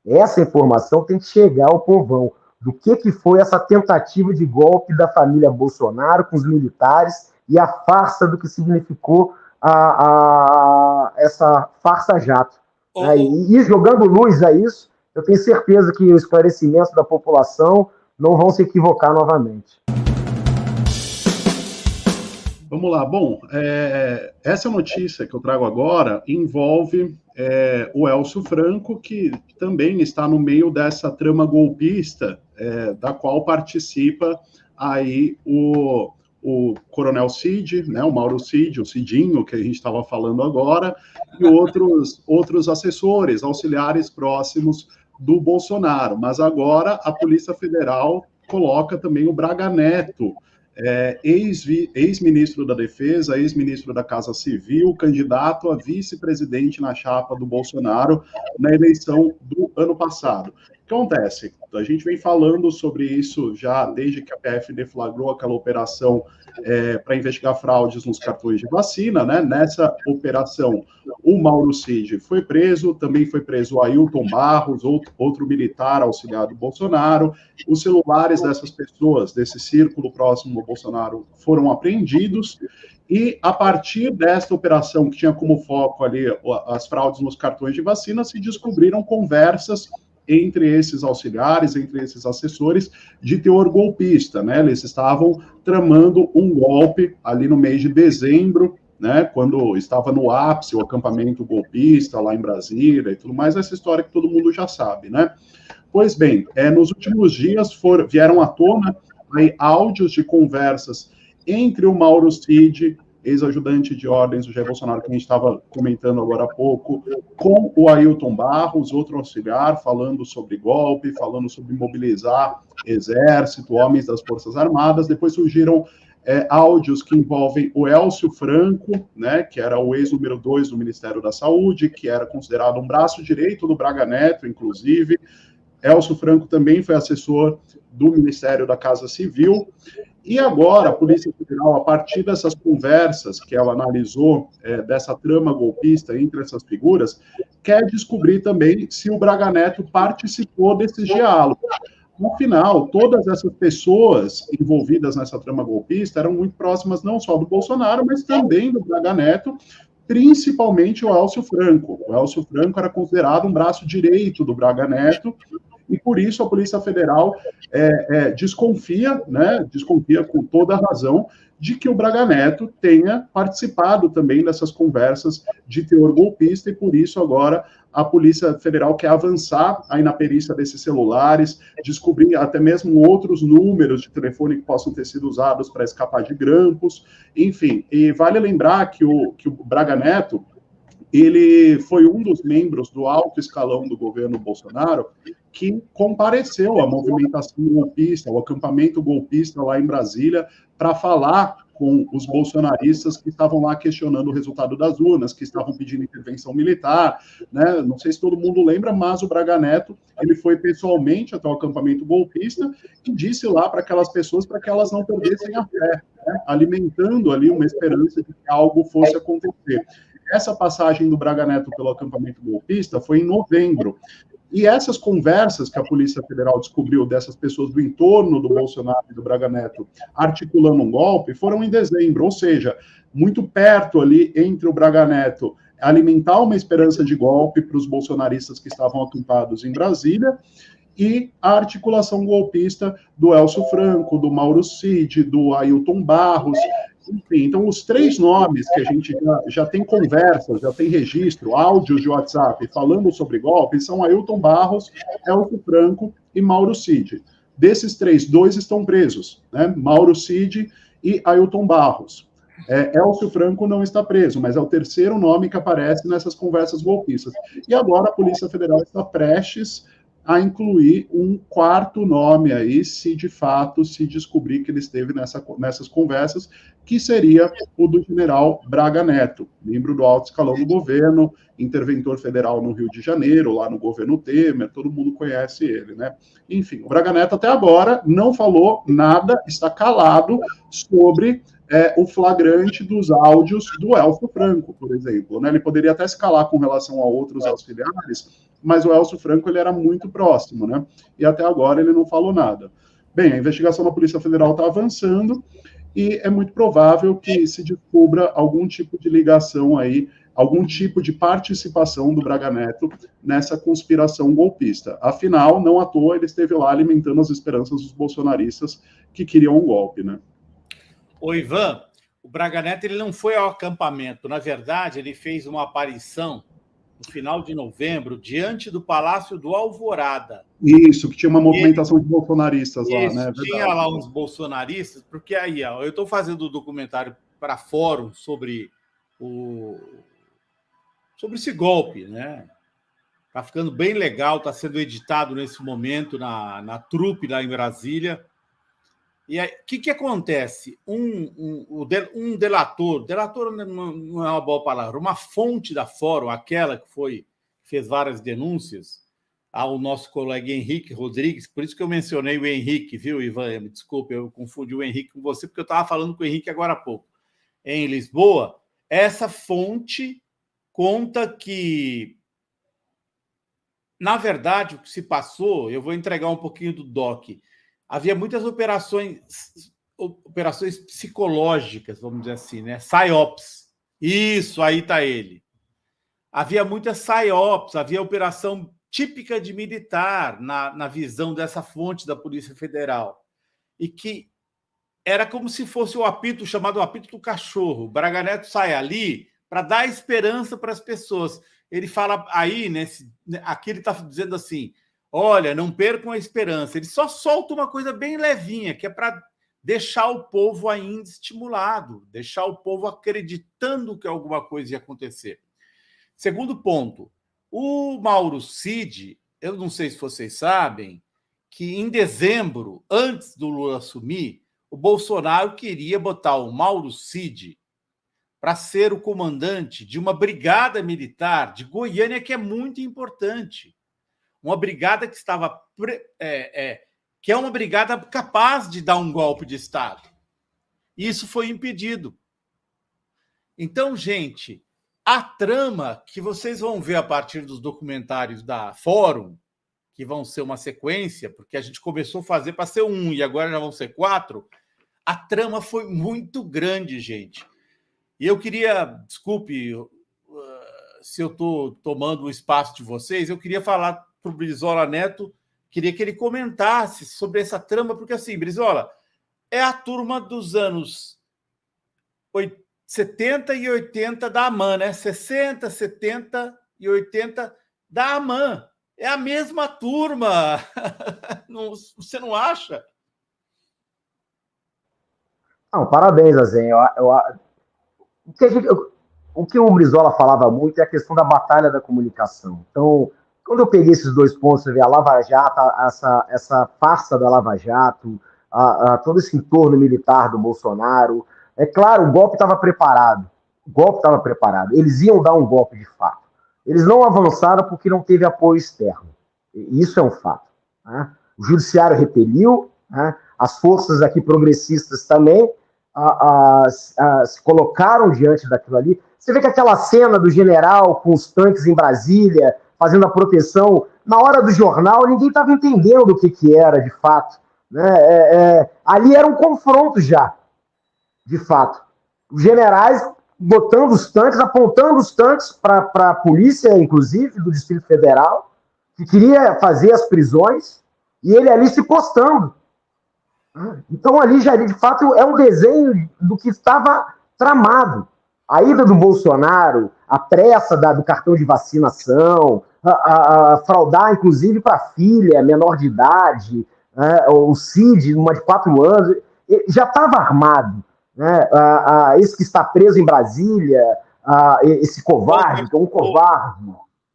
Essa informação tem que chegar ao povão. Do que foi essa tentativa de golpe da família Bolsonaro com os militares e a farsa do que significou essa farsa-jato. Né? E jogando luz a isso, eu tenho certeza que os esclarecimentos da população não vão se equivocar novamente. Vamos lá. Bom, essa notícia que eu trago agora envolve o Elcio Franco, que também está no meio dessa trama golpista, da qual participa aí o Coronel Cid, né, o Mauro Cid, o Cidinho, que a gente estava falando agora, e outros assessores, auxiliares próximos do Bolsonaro. Mas agora a Polícia Federal coloca também o Braga Neto, ex-ministro da Defesa, ex-ministro da Casa Civil, candidato a vice-presidente na chapa do Bolsonaro na eleição do ano passado. O que acontece? A gente vem falando sobre isso já desde que a PF deflagrou aquela operação para investigar fraudes nos cartões de vacina, né? Nessa operação, o Mauro Cid foi preso, também foi preso o Ailton Barros, outro militar auxiliar do Bolsonaro. Os celulares dessas pessoas, desse círculo próximo ao Bolsonaro, foram apreendidos. E, a partir desta operação, que tinha como foco ali as fraudes nos cartões de vacina, se descobriram conversas entre esses auxiliares, entre esses assessores, de teor golpista, né? Eles estavam tramando um golpe ali no mês de dezembro, né? Quando estava no ápice o acampamento golpista lá em Brasília e tudo mais, essa história que todo mundo já sabe, né? Pois bem, nos últimos dias vieram à tona aí áudios de conversas entre o Mauro Cid, ex-ajudante de ordens do Jair Bolsonaro, que a gente estava comentando agora há pouco, com o Ailton Barros, outro auxiliar, falando sobre golpe, falando sobre mobilizar exército, homens das Forças Armadas. Depois surgiram áudios que envolvem o Elcio Franco, né, que era o ex-número 2 do Ministério da Saúde, que era considerado um braço direito do Braga Neto, inclusive. Elcio Franco também foi assessor do Ministério da Casa Civil. E agora, a Polícia Federal, a partir dessas conversas que ela analisou, dessa trama golpista entre essas figuras, quer descobrir também se o Braga Neto participou desses diálogos. No final, todas essas pessoas envolvidas nessa trama golpista eram muito próximas não só do Bolsonaro, mas também do Braga Neto, principalmente o Elcio Franco. O Elcio Franco era considerado um braço direito do Braga Neto, e por isso a Polícia Federal desconfia, né, desconfia com toda a razão, de que o Braga Neto tenha participado também dessas conversas de teor golpista, e por isso agora a Polícia Federal quer avançar aí na perícia desses celulares, descobrir até mesmo outros números de telefone que possam ter sido usados para escapar de grampos, enfim. E vale lembrar que o Braga Neto, ele foi um dos membros do alto escalão do governo Bolsonaro que compareceu à movimentação golpista, ao acampamento golpista lá em Brasília, para falar com os bolsonaristas que estavam lá questionando o resultado das urnas, que estavam pedindo intervenção militar, né? Não sei se todo mundo lembra, mas o Braga Neto, ele foi pessoalmente até o acampamento golpista e disse lá para aquelas pessoas para que elas não perdessem a fé, né? Alimentando ali uma esperança de que algo fosse acontecer. Essa passagem do Braga Neto pelo acampamento golpista foi em novembro. E essas conversas que a Polícia Federal descobriu dessas pessoas do entorno do Bolsonaro e do Braga Neto articulando um golpe foram em dezembro, ou seja, muito perto ali entre o Braga Neto alimentar uma esperança de golpe para os bolsonaristas que estavam acampados em Brasília e a articulação golpista do Elcio Franco, do Mauro Cid, do Ailton Barros. Enfim, então os três nomes que a gente já tem conversas, já tem registro, áudios de WhatsApp falando sobre golpe, são Ailton Barros, Elcio Franco e Mauro Cid. Desses três, dois estão presos, né? Mauro Cid e Ailton Barros. Elcio Franco não está preso, mas é o terceiro nome que aparece nessas conversas golpistas. E agora a Polícia Federal está prestes a incluir um quarto nome aí, se de fato se descobrir que ele esteve nessas conversas, que seria o do general Braga Neto, membro do alto escalão do governo, interventor federal no Rio de Janeiro, lá no governo Temer, todo mundo conhece ele, né? Enfim, o Braga Neto até agora não falou nada, está calado sobre o flagrante dos áudios do Elcio Franco, por exemplo, né? Ele poderia até se calar com relação a outros auxiliares, mas o Elcio Franco ele era muito próximo, né? E até agora ele não falou nada. Bem, a investigação da Polícia Federal está avançando e é muito provável que se descubra algum tipo de ligação aí, algum tipo de participação do Braga Neto nessa conspiração golpista. Afinal, não à toa, ele esteve lá alimentando as esperanças dos bolsonaristas que queriam um golpe, né? Ô, Ivan, o Braga Neto ele não foi ao acampamento. Na verdade, ele fez uma aparição no final de novembro, diante do Palácio do Alvorada. Isso, que tinha uma movimentação de bolsonaristas lá, né? Tinha lá uns bolsonaristas, porque aí, ó, eu estou fazendo um documentário para fórum sobre esse golpe, né? Está ficando bem legal, está sendo editado nesse momento na Trupe, lá em Brasília. E aí, o que acontece? Um delator não é uma boa palavra, uma fonte da Fórum, aquela que fez várias denúncias, ao nosso colega Henrique Rodrigues, por isso que eu mencionei o Henrique, viu, Ivan? Me desculpe, eu confundi o Henrique com você, porque eu estava falando com o Henrique agora há pouco. Em Lisboa, essa fonte conta que, na verdade, o que se passou, eu vou entregar um pouquinho do doc, havia muitas operações psicológicas, vamos dizer assim, né? PSYOPs. Isso, aí está ele. Havia muitas PSYOPs, havia operação típica de militar na visão dessa fonte da Polícia Federal. E que era como se fosse o apito, chamado apito do cachorro. O Braga Neto sai ali para dar esperança para as pessoas. Ele fala aí, aqui ele está dizendo assim, olha, não percam a esperança. Ele só solta uma coisa bem levinha, que é para deixar o povo ainda estimulado, deixar o povo acreditando que alguma coisa ia acontecer. Segundo ponto, o Mauro Cid, eu não sei se vocês sabem, que em dezembro, antes do Lula assumir, o Bolsonaro queria botar o Mauro Cid para ser o comandante de uma brigada militar de Goiânia, que é muito importante. Uma brigada que estava que é uma brigada capaz de dar um golpe de Estado. Isso foi impedido. Então, gente, a trama que vocês vão ver a partir dos documentários da Fórum, que vão ser uma sequência, porque a gente começou a fazer para ser 1 e agora já vão ser 4, a trama foi muito grande, gente. E eu queria, desculpe se eu estou tomando o espaço de vocês, eu queria falar para o Brizola Neto, queria que ele comentasse sobre essa trama, porque assim, Brizola, é a turma dos anos 70 e 80 da AMAN, né? 60, 70 e 80 da AMAN. É a mesma turma. Você não acha? Não, parabéns, Azen. O que o Brizola falava muito é a questão da batalha da comunicação. Então, quando eu peguei esses dois pontos, você vê a Lava Jato, essa farsa da Lava Jato, todo esse entorno militar do Bolsonaro, é claro, o golpe estava preparado. Eles iam dar um golpe de fato. Eles não avançaram porque não teve apoio externo. Isso é um fato. Né? O judiciário repeliu, né? As forças aqui progressistas também se colocaram diante daquilo ali. Você vê que aquela cena do general com os tanques em Brasília, fazendo a proteção, na hora do jornal, ninguém estava entendendo o que era, de fato. Né? Ali era um confronto já, de fato. Os generais botando os tanques, apontando os tanques para a polícia, inclusive, do Distrito Federal, que queria fazer as prisões, e ele ali se postando. Então, ali já, de fato, é um desenho do que estava tramado. A ida do Bolsonaro, a pressa do cartão de vacinação, a fraudar, inclusive, para a filha menor de idade, o Cid, uma de 4 anos, já estava armado. Né? Esse que está preso em Brasília, esse covarde, que é um covarde.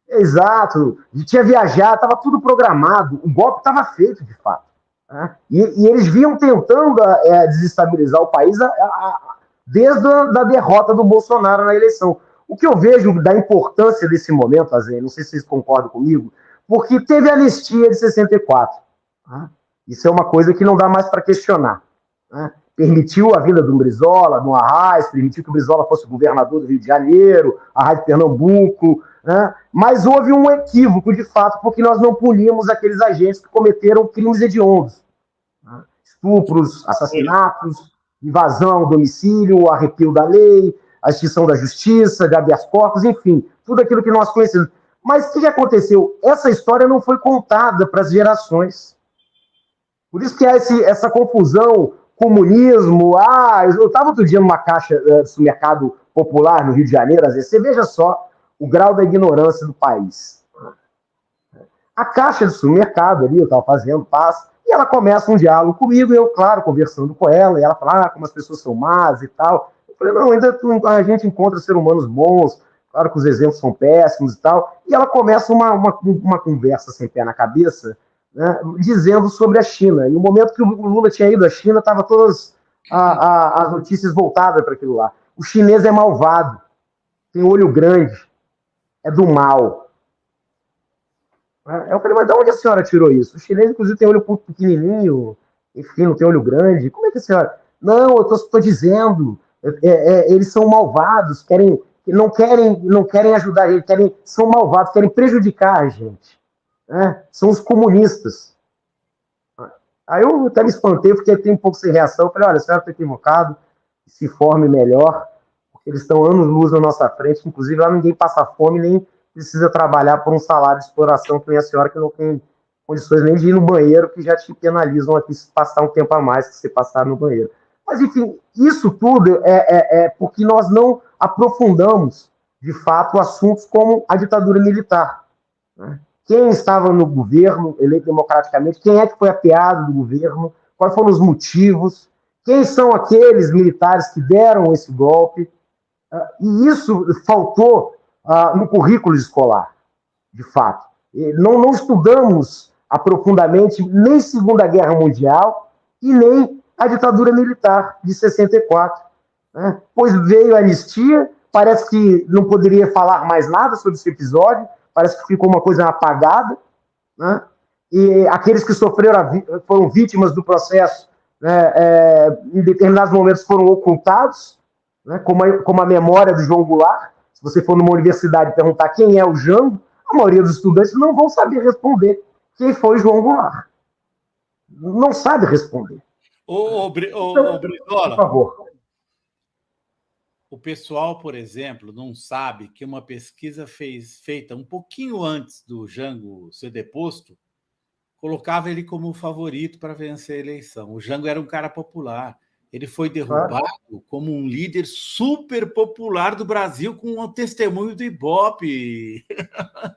Exato. Tinha viajado, estava tudo programado. O golpe estava feito, de fato. Né? E eles vinham tentando desestabilizar o país desde a derrota do Bolsonaro na eleição. O que eu vejo da importância desse momento, Azen, não sei se vocês concordam comigo, porque teve a anistia de 64. Tá? Isso é uma coisa que não dá mais para questionar. Né? Permitiu a vinda do Brizola, do Arraes, permitiu que o Brizola fosse governador do Rio de Janeiro, Arraes de Pernambuco, né? Mas houve um equívoco, de fato, porque nós não punimos aqueles agentes que cometeram crimes hediondos. Né? Estupros, assassinatos, invasão ao domicílio, arrepio da lei, a extinção da justiça, de habeas corpus, enfim, tudo aquilo que nós conhecemos. Mas o que aconteceu? Essa história não foi contada para as gerações. Por isso que há essa confusão, comunismo. Eu estava outro dia numa caixa do supermercado popular no Rio de Janeiro, às vezes, você veja só o grau da ignorância do país. A caixa do supermercado ali, eu estava fazendo paz, e ela começa um diálogo comigo, e eu, claro, conversando com ela, e ela fala, como as pessoas são más e tal. Eu falei, não, ainda a gente encontra seres humanos bons, claro que os exemplos são péssimos e tal, e ela começa uma conversa sem pé na cabeça, né, dizendo sobre a China. E no momento que o Lula tinha ido à China, estavam todas as notícias voltadas para aquilo lá. O chinês é malvado, tem olho grande, é do mal. Eu falei, mas de onde a senhora tirou isso? O chinês, inclusive, tem olho pequenininho, enfim, não tem olho grande. Como é que a senhora... Não, eu estou dizendo, eles são malvados, não querem ajudar a gente, são malvados, querem prejudicar a gente. Né? São os comunistas. Aí eu até me espantei, fiquei um pouco sem reação. Eu falei, olha, a senhora está equivocado, se forme melhor, porque eles estão anos-luz na nossa frente, inclusive lá ninguém passa fome, nem precisa trabalhar por um salário de exploração, que nem a senhora que não tem condições nem de ir no banheiro, que já te penalizam aqui se passar um tempo a mais que você passar no banheiro. Mas, enfim, isso tudo é porque nós não aprofundamos, de fato, assuntos como a ditadura militar. Né? Quem estava no governo, eleito democraticamente, quem é que foi apeado do governo, quais foram os motivos, quem são aqueles militares que deram esse golpe, e isso faltou no currículo escolar, de fato. Não estudamos aprofundadamente nem Segunda Guerra Mundial e nem a ditadura militar de 64. Né? Pois veio a anistia, parece que não poderia falar mais nada sobre esse episódio, parece que ficou uma coisa apagada, né? E aqueles que foram vítimas do processo, né, em determinados momentos foram ocultados, né, como a memória do João Goulart. Se você for numa universidade e perguntar quem é o Jango, a maioria dos estudantes não vão saber responder quem foi João Goulart. Não sabe responder. Brizola, por favor. O pessoal, por exemplo, não sabe que uma pesquisa feita um pouquinho antes do Jango ser deposto colocava ele como favorito para vencer a eleição. O Jango era um cara popular. Ele foi derrubado como um líder super popular do Brasil com o testemunho do Ibope.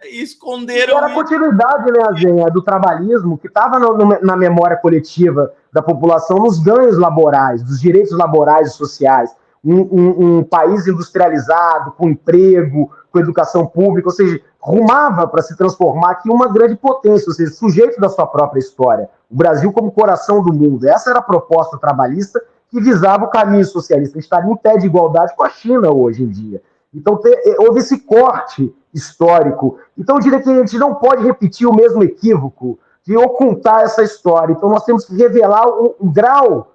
E esconderam... Era a continuidade, né, Azenha, do trabalhismo, que estava na memória coletiva da população, nos ganhos laborais, dos direitos laborais e sociais. Um país industrializado, com emprego, com educação pública, ou seja, rumava para se transformar aqui em uma grande potência, ou seja, sujeito da sua própria história. O Brasil como coração do mundo. Essa era a proposta trabalhista que visava o caminho socialista. A gente estaria em pé de igualdade com a China hoje em dia. Então, houve esse corte histórico. Então, eu diria que a gente não pode repetir o mesmo equívoco de ocultar essa história. Então, nós temos que revelar o grau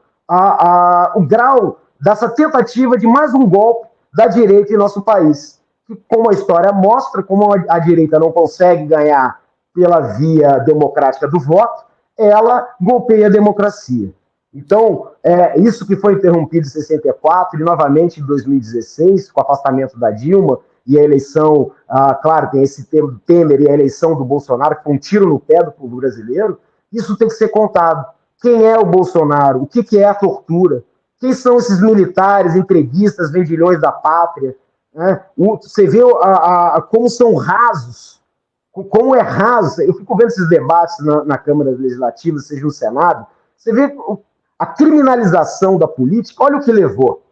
dessa tentativa de mais um golpe da direita em nosso país. Que, como a história mostra, como a direita não consegue ganhar pela via democrática do voto, ela golpeia a democracia. Então, isso que foi interrompido em 64 e novamente em 2016, com o afastamento da Dilma e a eleição, claro, tem esse termo do Temer e a eleição do Bolsonaro, que foi um tiro no pé do povo brasileiro, isso tem que ser contado. Quem é o Bolsonaro? O que é a tortura? Quem são esses militares, entreguistas, vendilhões da pátria? Né? Você vê como são rasos, como é raso. Eu fico vendo esses debates na Câmara Legislativa, seja no Senado, você vê a criminalização da política, olha o que levou.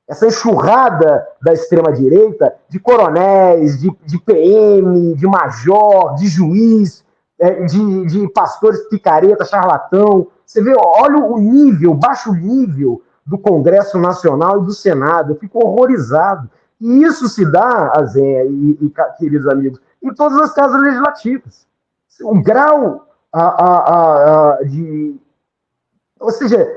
Essa enxurrada da extrema-direita, de coronéis, de PM, de major, de juiz, de pastores picareta, charlatão. Você vê, olha o nível, baixo nível do Congresso Nacional e do Senado. Eu fico horrorizado. E isso se dá, Azé e queridos amigos, em todas as casas legislativas. O grau de... Ou seja,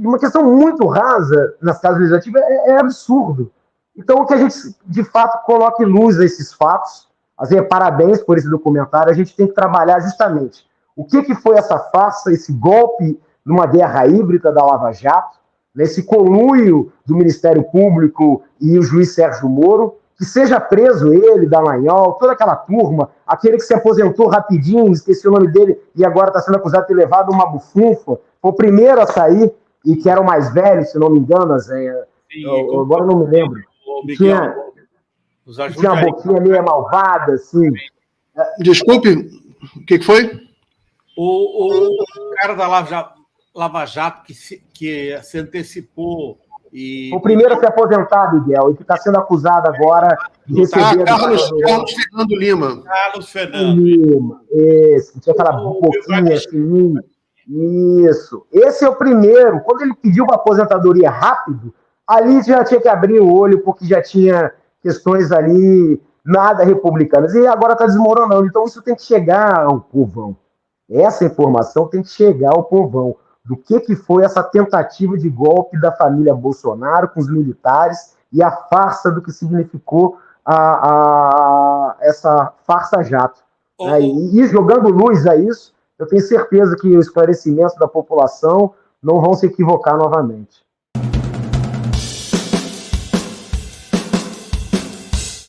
uma questão muito rasa nas casas legislativas é absurdo. Então, que a gente, de fato, coloque luz a esses fatos. Azé, parabéns por esse documentário. A gente tem que trabalhar justamente o que foi essa farsa, esse golpe numa guerra híbrida da Lava Jato, nesse conluio do Ministério Público e o juiz Sérgio Moro, que seja preso ele, Dallagnol, toda aquela turma, aquele que se aposentou rapidinho, esqueci o nome dele, e agora está sendo acusado de ter levado uma bufunfa, foi o primeiro a sair, e que era o mais velho, se não me engano, Zé, agora não me lembro. Tinha uma boquinha meio malvada, assim. Desculpe, o que foi? O cara da Lava Jato que se antecipou e... O primeiro a se aposentar, Miguel, e que está sendo acusado agora de receber... Carlos Fernando Lima. Carlos Fernando Lima, esse, tinha aquela boquinha assim... Isso. Esse é o primeiro. Quando ele pediu uma aposentadoria rápido, ali já tinha que abrir o olho, porque já tinha questões ali nada republicanas. E agora está desmoronando. Então isso tem que chegar ao povão. Essa informação tem que chegar ao povão. Do que foi essa tentativa de golpe da família Bolsonaro com os militares e a farsa do que significou essa farsa jato. Né? E jogando luz a isso, eu tenho certeza que os esclarecimentos da população não vão se equivocar novamente.